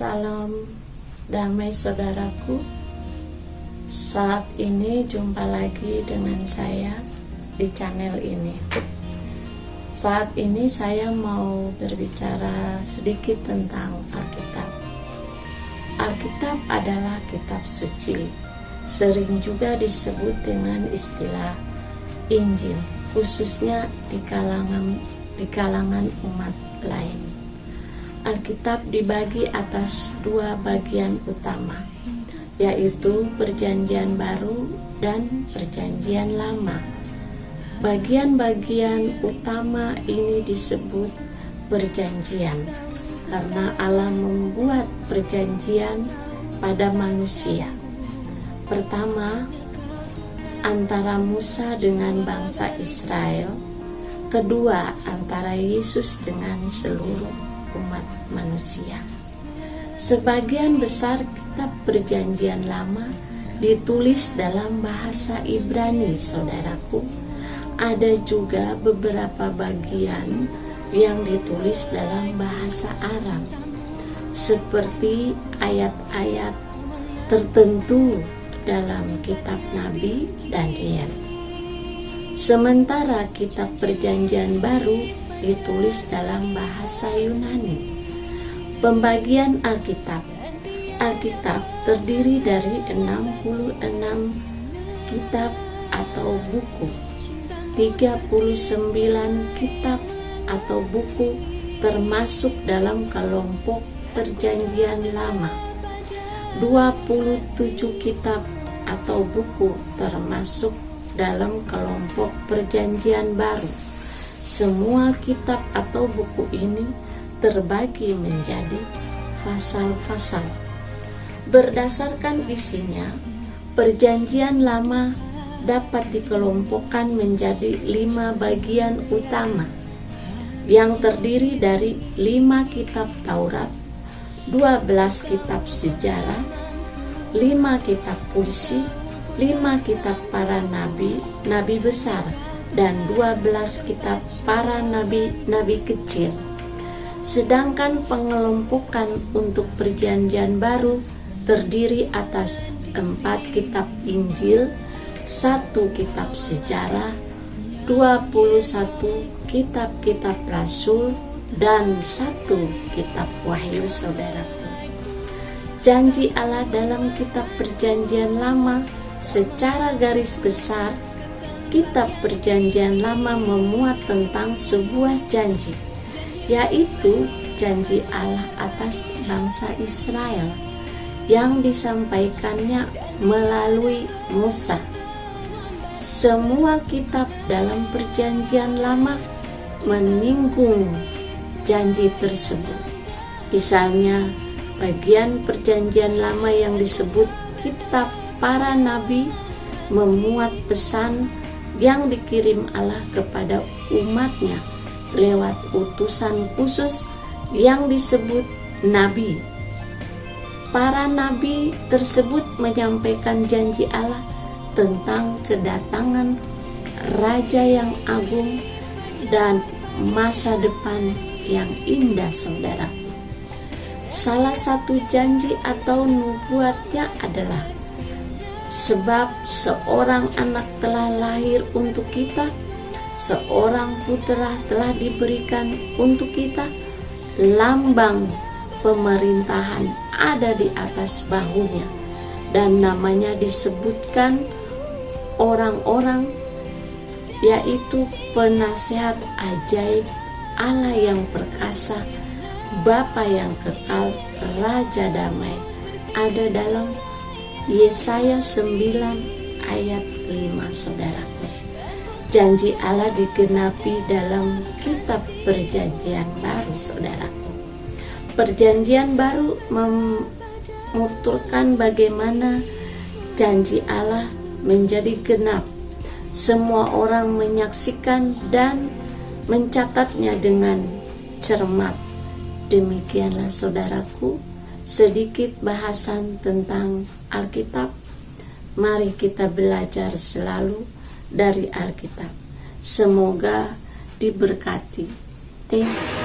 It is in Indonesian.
Salam damai saudaraku. Saat ini jumpa lagi dengan saya di channel ini. Saat ini saya mau berbicara sedikit tentang Alkitab. Alkitab adalah kitab suci, sering juga disebut dengan istilah Injil, khususnya di kalangan umat lain. Alkitab dibagi atas dua bagian utama, yaitu Perjanjian Baru dan Perjanjian Lama. Bagian-bagian utama ini disebut perjanjian karena Allah membuat perjanjian pada manusia. Pertama, antara Musa dengan bangsa Israel. Kedua, antara Yesus dengan seluruh umat manusia. Sebagian besar kitab Perjanjian Lama ditulis dalam bahasa Ibrani, saudaraku. Ada juga beberapa bagian yang ditulis dalam bahasa Arab, seperti ayat-ayat tertentu dalam kitab Nabi Daniel. Sementara kitab Perjanjian Baru ditulis dalam bahasa Yunani. Pembagian Alkitab terdiri dari 66 kitab atau buku, 39 kitab atau buku termasuk dalam kelompok Perjanjian Lama, 27 kitab atau buku termasuk dalam kelompok Perjanjian Baru. Semua kitab atau buku ini terbagi menjadi pasal-pasal. Berdasarkan isinya, Perjanjian Lama dapat dikelompokkan menjadi 5 bagian utama yang terdiri dari 5 kitab Taurat, 12 kitab sejarah, 5 kitab puisi, 5 kitab para nabi besar, dan 12 kitab para nabi kecil. Sedangkan pengelompokan untuk Perjanjian Baru terdiri atas 4 kitab Injil, 1 kitab sejarah, 21 kitab-kitab Rasul, dan 1 kitab Wahyu, saudaraku. Janji Allah dalam kitab Perjanjian Lama secara garis besar, kitab Perjanjian Lama memuat tentang sebuah janji, yaitu janji Allah atas bangsa Israel yang disampaikannya melalui Musa. Semua kitab dalam Perjanjian Lama menyinggung janji tersebut. Misalnya, bagian Perjanjian Lama yang disebut kitab para nabi memuat pesan yang dikirim Allah kepada umatnya lewat utusan khusus yang disebut nabi. Para nabi tersebut menyampaikan janji Allah tentang kedatangan Raja yang agung dan masa depan yang indah, saudara. Salah satu janji atau nubuatnya adalah, sebab seorang anak telah lahir untuk kita, seorang putra telah diberikan untuk kita, lambang pemerintahan ada di atas bahunya, dan namanya disebutkan orang-orang, yaitu Penasehat Ajaib, Allah yang perkasa, Bapa yang kekal, Raja Damai. Ada dalam Yesaya 9 ayat 5, saudaraku. Janji Allah digenapi dalam kitab Perjanjian Baru, saudaraku. Perjanjian Baru menuturkan bagaimana janji Allah menjadi genap. Semua orang menyaksikan dan mencatatnya dengan cermat. Demikianlah, saudaraku, sedikit bahasan tentang Alkitab. Mari kita belajar selalu dari Alkitab. Semoga diberkati. Thank you.